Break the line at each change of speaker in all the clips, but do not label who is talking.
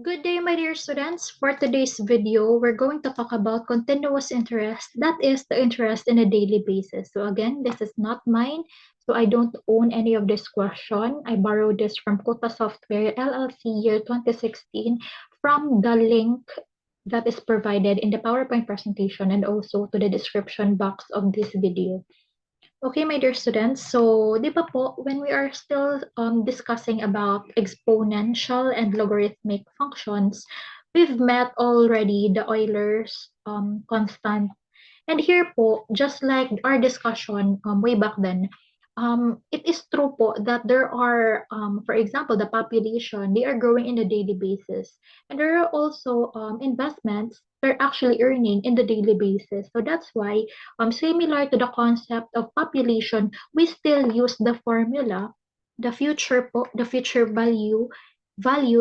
Good day, my dear students. For today's video, we're going to talk about continuous interest. That is the interest in a daily basis. So again, this is not mine. So I don't own any of this question. I borrowed this from Kota Software LLC year 2016 from the link that is provided in the PowerPoint presentation and also to the description box of this video. Okay, my dear students, so di ba po, when we are still discussing about exponential and logarithmic functions, we've met already the Euler's constant. And here po, just like our discussion way back then, it is true po that there are, for example, the population, they are growing in a daily basis. And there are also investments they're actually earning in the daily basis. So that's why, similar to the concept of population, we still use the formula, the future value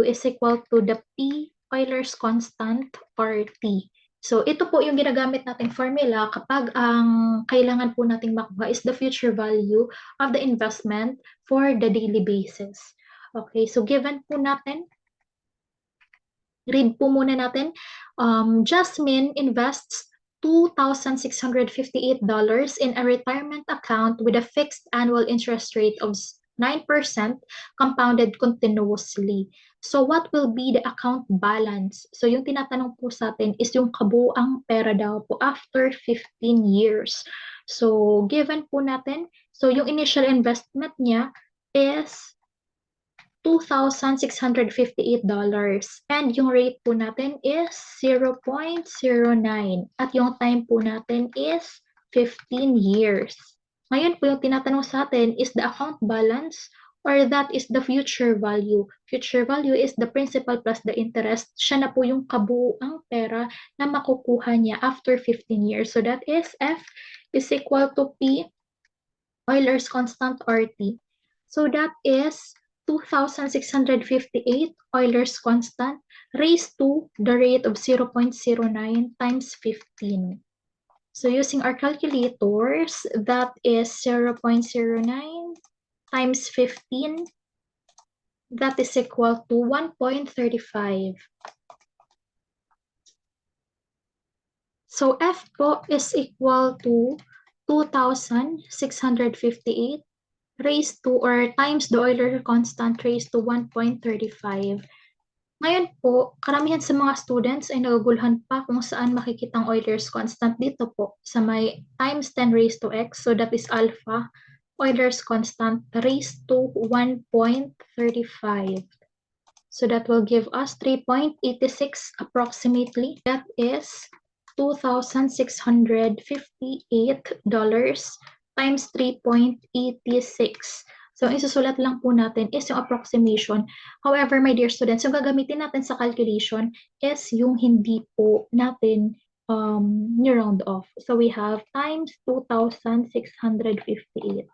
is equal to the P Euler's constant or T. So, ito po yung ginagamit nating formula kapag ang kailangan po nating makuha is the future value of the investment for the daily basis. Okay, so given po natin, read po muna natin, Jasmine invests $2,658 in a retirement account with a fixed annual interest rate of 9% compounded continuously. So what will be the account balance? So yung tinatanong po sa atin is yung kabuuang pera daw po after 15 years. So given po natin, so yung initial investment niya is $2,658 and yung rate po natin is 0.09 at yung time po natin is 15 years. Ngayon po yung tinatanong sa atin is the account balance or that is the future value. Future value is the principal plus the interest. Siya na po yung kabuuang pera na makukuha niya after 15 years. So that is F is equal to P Euler's constant or T. So that is 2,658 Euler's constant raised to the rate of 0.09 times 15. So using our calculators, that is 0.09 times 15. That is equal to 1.35. So F po is equal to 2,658 raised to or times the Euler constant raised to 1.35. Ngayon po, karamihan sa mga students ay naguguluhan pa kung saan makikita ang Euler's constant dito po sa may times 10 raised to x. So that is alpha. Euler's constant raised to 1.35. So that will give us 3.86 approximately. That is $2,658 times 3.86. So, isusulat lang po natin is yung approximation. However, my dear students, yung gagamitin natin sa calculation is yung hindi po natin round off. So, we have times 2,658.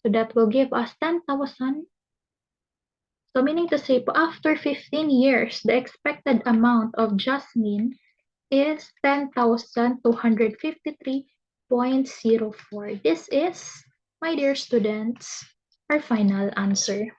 So, that will give us 10,000. So, meaning to say po, after 15 years, the expected amount of Jasmine is 10,253.04. This is, my dear students, our final answer.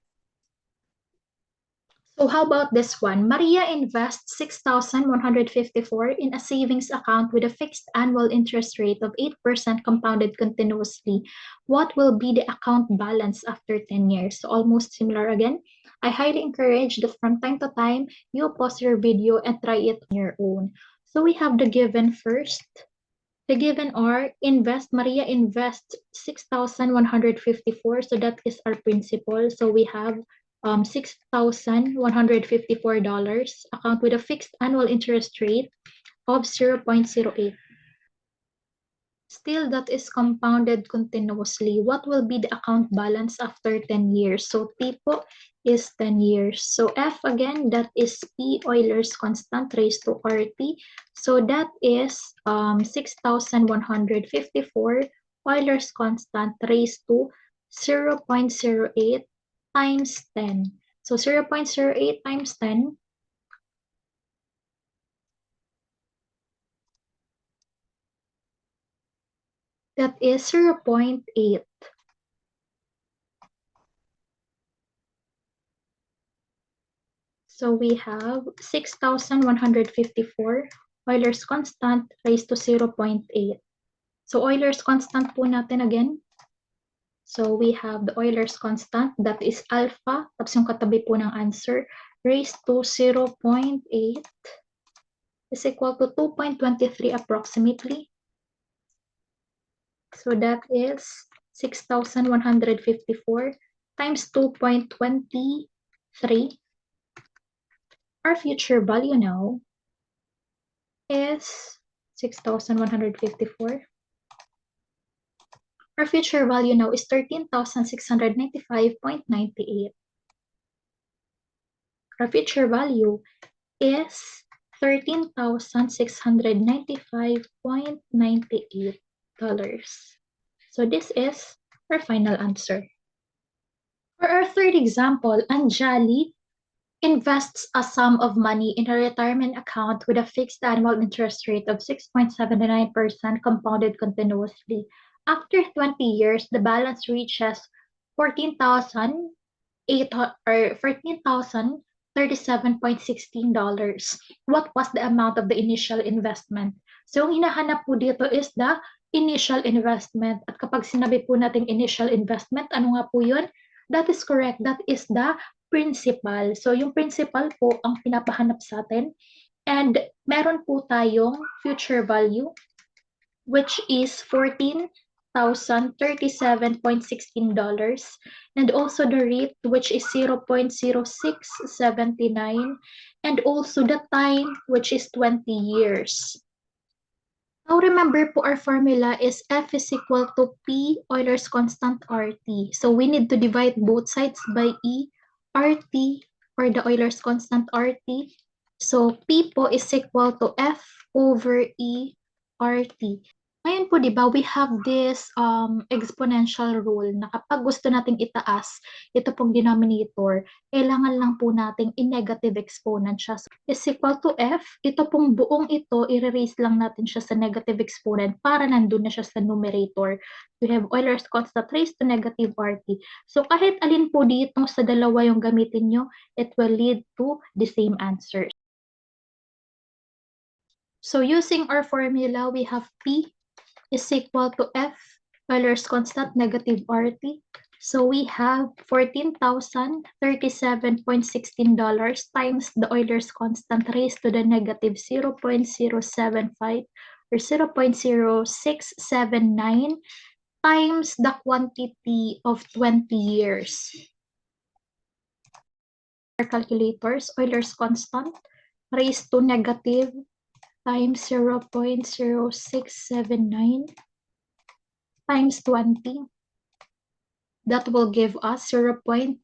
So how about this one? Maria invests 6,154 in a savings account with a fixed annual interest rate of 8% compounded continuously. What will be the account balance after 10 years? So almost similar again. I highly encourage that from time to time, you pause your video and try it on your own. So we have the given first. The given are Maria invests 6,154. So that is our principal. So we have $6,154 account with a fixed annual interest rate of 0.08. Still, that is compounded continuously. What will be the account balance after 10 years? So P po is 10 years. So F again, that is P Euler's constant raised to RT. So that is 6,154 Euler's constant raised to 0.08 times 10. So 0.08 times 10, that is 0.8. So we have 6,154 Euler's constant raised to 0.8. So Euler's constant po natin again. So we have the Euler's constant, that is alpha, tapos yung katabi po ng answer, raised to 0.8 is equal to 2.23 approximately. So that is 6,154 times 2.23. Our future value now is 6,154. Our future value now is 13,695.98. Our future value is $13,695.98. So this is our final answer. For our third example, Anjali invests a sum of money in a retirement account with a fixed annual interest rate of 6.79% compounded continuously. After 20 years, the balance reaches $14,037.16. What was the amount of the initial investment? So, yung hinahanap po dito is the initial investment. At kapag sinabi po natin initial investment, ano nga po yun? That is correct. That is the principal. So, yung principal po ang pinapahanap sa atin. And meron po tayong future value, which is $14,037.16. And also the rate, which is 0.0679. And also the time, which is 20 years. Now remember po our formula is F is equal to P Euler's constant RT. So we need to divide both sides by E RT or the Euler's constant RT. So P po is equal to F over E RT. Ngayon po, di ba, we have this exponential rule na kapag gusto nating itaas, ito pong denominator, kailangan lang po nating in-negative exponent siya. So, is equal to F, ito pong buong ito, i-raise lang natin siya sa negative exponent para nandun na siya sa numerator. We have Euler's constant raised to negative RT. So, kahit alin po dito sa dalawa yung gamitin nyo, it will lead to the same answer. So, using our formula, we have P is equal to F, Euler's constant, negative RT. So we have $14,037.16 times the Euler's constant raised to the negative 0.075 or 0.0679 times the quantity of 20 years. Our calculators, Euler's constant raised to negative times 0.0679 times 20. That will give us 0.26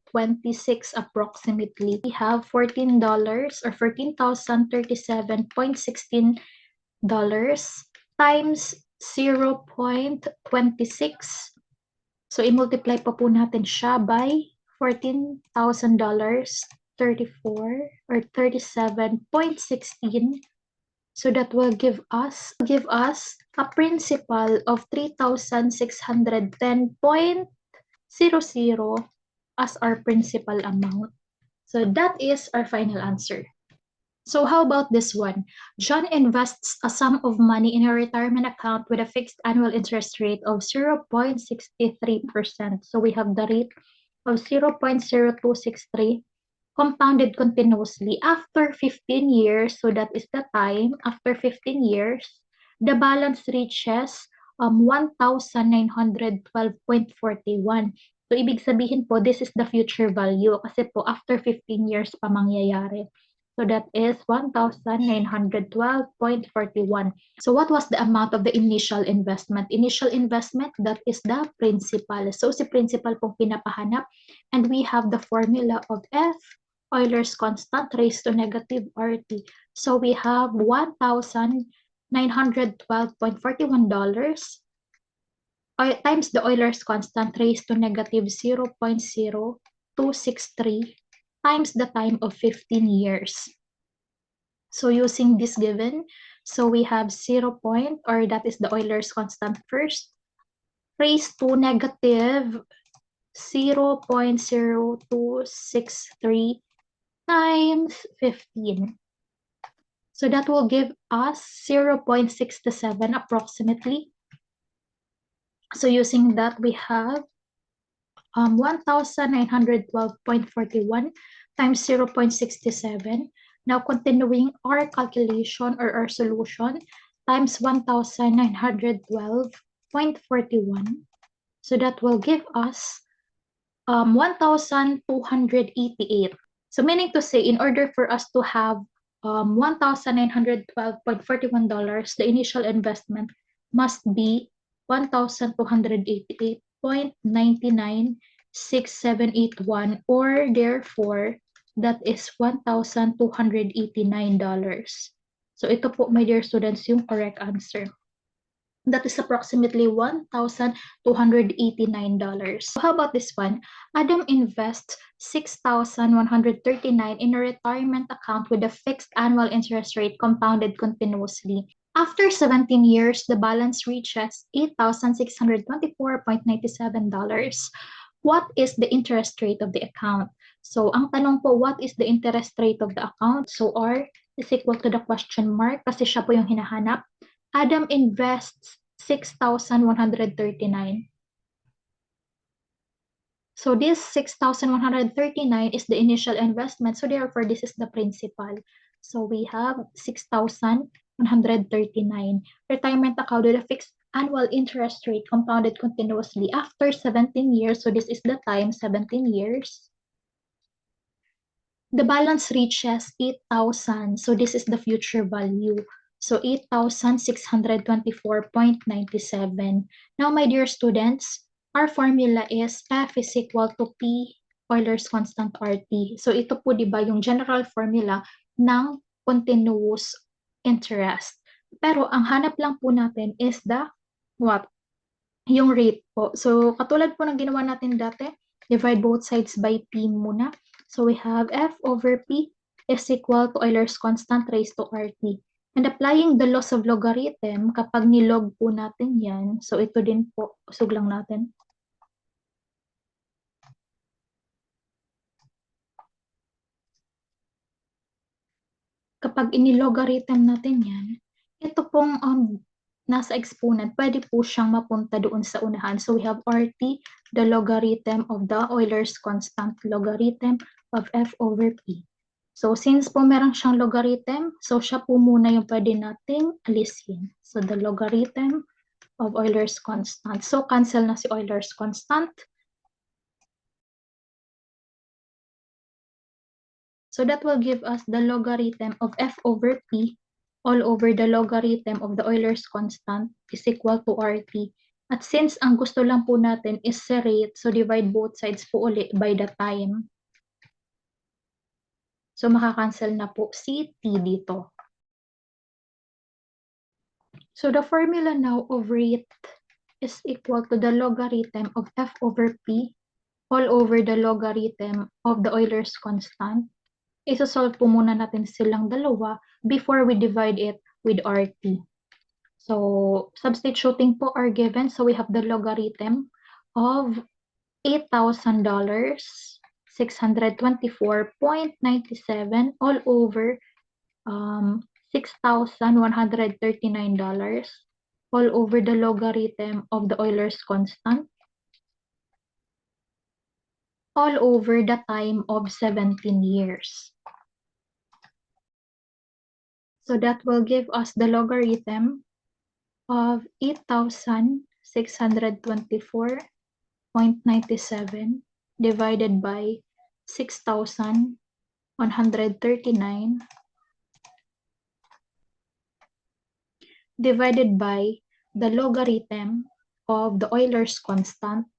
approximately. We have $14 or $14,037.16 times 0.26. So, i-multiply pa po natin siya by $14,000, 34 or 37.16. So that will give us a principal of 3,610.00 as our principal amount. So that is our final answer. So how about this one? John invests a sum of money in a retirement account with a fixed annual interest rate of 0.63%. So we have the rate of 0.0263 compounded continuously after 15 years. So that is the time. After 15 years, the balance reaches 1,912.41. So, ibig sabihin po, this is the future value kasi po after 15 years pa mangyayari. So, that is 1,912.41. So, what was the amount of the initial investment? Initial investment, that is the principal. So, si principal pong pinapahanap. And we have the formula of F, Euler's constant raised to negative RT. So, we have $1,912.41 times the Euler's constant raised to negative 0.0263 times the time of 15 years. So using this given, so we have 0 point, or that is the Euler's constant first, raised to negative 0.0263 times 15. So that will give us 0.67 approximately. So using that, we have 1,912.41 times 0.67. Now continuing our calculation or our solution times 1,912.41. So that will give us 1,288. So meaning to say, in order for us to have $1,912.41, the initial investment must be 1,288.996781, or therefore that is $1,289. So ito po, my dear students, yung correct answer. That is approximately $1,289. So how about this one? Adam invests $6,139 in a retirement account with a fixed annual interest rate compounded continuously. After 17 years, the balance reaches $8,624.97. What is the interest rate of the account? So ang tanong po, what is the interest rate of the account? So R is equal to the question mark kasi siya po yung hinahanap. Adam invests $6,139. So this $6,139 is the initial investment. So therefore, this is the principal. So we have $6,139. Retirement account with a fixed annual interest rate compounded continuously after 17 years. So this is the time, 17 years. The balance reaches 8,000. So this is the future value. So 8,624.97. Now, my dear students, our formula is F is equal to P Euler's constant RT. So ito po, di ba, yung general formula ng continuous interest. Pero ang hanap lang po natin is the what? Yung rate po. So katulad po ng ginawa natin dati, divide both sides by P muna. So we have F over P is equal to Euler's constant raised to RT. And applying the laws of logarithm, kapag nilog po natin yan, so ito din po, usog lang natin. Kapag inilogarithm natin yan, ito pong nasa exponent, pwede po siyang mapunta doon sa unahan. So we have RT, the logarithm of the Euler's constant, logarithm of F over P. So since po meron siyang logarithm, so siya po muna yung pwede nating alisin. So the logarithm of Euler's constant. So cancel na si Euler's constant. So that will give us the logarithm of F over P all over the logarithm of the Euler's constant is equal to RT. At since ang gusto lang po natin is sa rate, so divide both sides po ulit by the time. So makakancel na po si T dito. So the formula now of rate is equal to the logarithm of F over P all over the logarithm of the Euler's constant. Isa-solve po muna natin silang dalawa before we divide it with RT. So substituting po are given. So we have the logarithm of $8,000, 624.97 all over $6,139 all over the logarithm of the Euler's constant all over the time of 17 years. So that will give us the logarithm of 8,624.97 divided by 6,139 divided by the logarithm of the Euler's constant,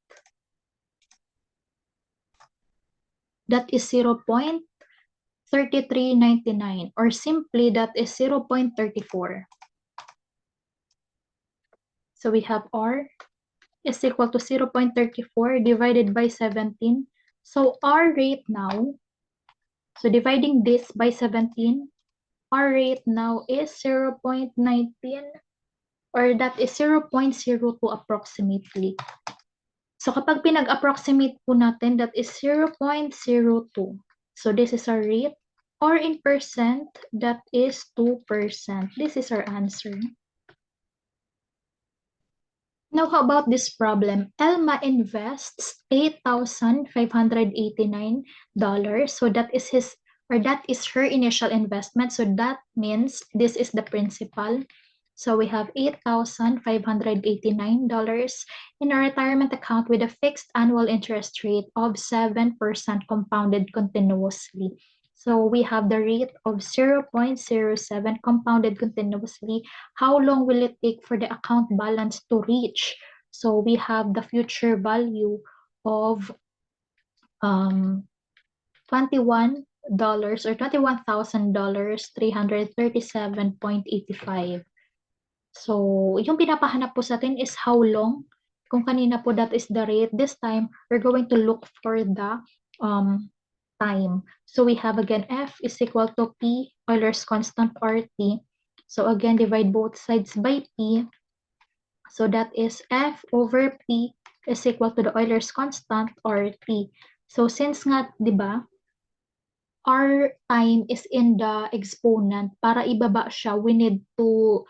that is 0.3399, or simply that is 0.34. So we have R is equal to 0.34 divided by 17. So our rate now, so dividing this by 17, our rate now is 0.19, or that is 0.02 approximately. So kapag pinag-approximate po natin, that is 0.02. So this is our rate. Or in percent, that is 2%. This is our answer. Now, how about this problem? Elma invests $8,589. So that is her initial investment. So that means this is the principal. So we have $8,589 in a retirement account with a fixed annual interest rate of 7% compounded continuously. So we have the rate of 0.07 compounded continuously. How long will it take for the account balance to reach? So we have the future value of $21 or $21,000, 337.85. So, yung pinapahanap po sa atin is how long. Kung kanina po that is the rate, this time we're going to look for the time. So we have again F is equal to P, Euler's constant RT. So again, divide both sides by P. So that is F over P is equal to the Euler's constant RT. So since nga, di ba, our time is in the exponent, para ibaba siya, we need to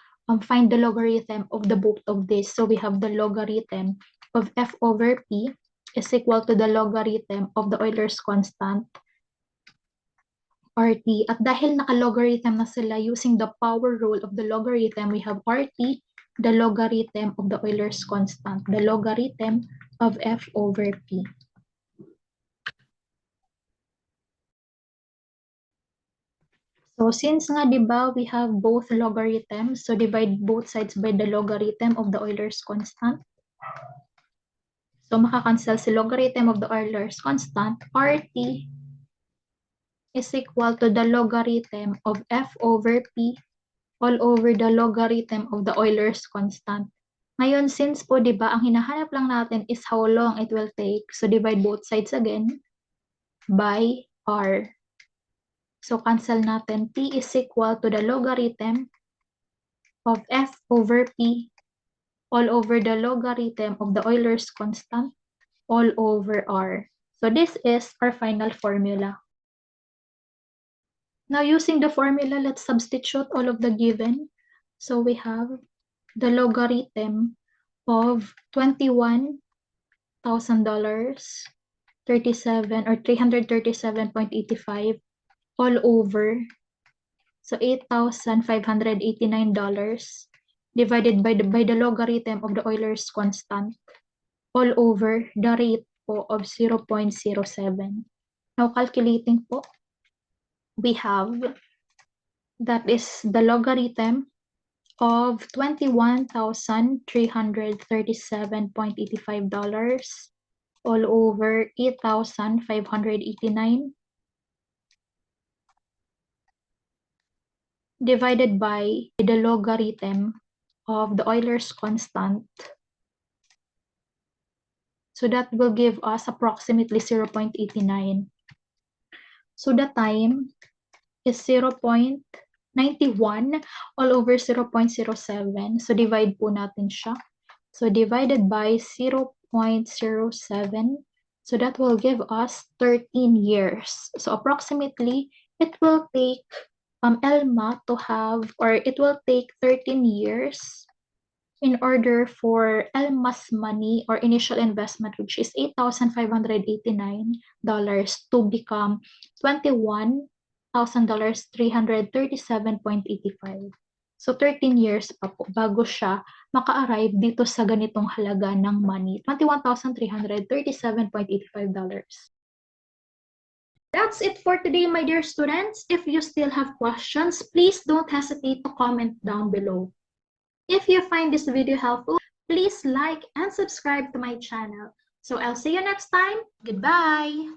find the logarithm of the both of this. So we have the logarithm of F over P is equal to the logarithm of the Euler's constant RT. At dahil naka-logarithm na sila, using the power rule of the logarithm, we have RT, the logarithm of the Euler's constant, the logarithm of F over P. So since nga, di ba, we have both logarithms, so divide both sides by the logarithm of the Euler's constant. So makakancel si logarithm of the Euler's constant, RT is equal to the logarithm of F over P all over the logarithm of the Euler's constant. Ngayon, since po, di ba, ang hinahanap lang natin is how long it will take. So divide both sides again by R. So, cancel natin. P is equal to the logarithm of F over P all over the logarithm of the Euler's constant all over R. So, this is our final formula. Now, using the formula, let's substitute all of the given. So, we have the logarithm of $21,000, 37 or 337.85 all over, so $8,589 divided by the logarithm of the Euler's constant all over the rate po of 0.07. Now, calculating po, we have that is the logarithm of $21,337.85 all over 8,589 divided by the logarithm of the Euler's constant. So that will give us approximately 0.89. So the time is 0.91 all over 0.07. So divide po natin siya. So divided by 0.07. So that will give us 13 years. So approximately, it will take Elma to have, or it will take 13 years in order for Elma's money or initial investment, which is $8,589 to become $21,000, 337.85. So 13 years pa po bago siya maka-arrive dito sa ganitong halaga ng money, $21,337.85. That's it for today, my dear students. If you still have questions, please don't hesitate to comment down below. If you find this video helpful, please like and subscribe to my channel. So I'll see you next time. Goodbye!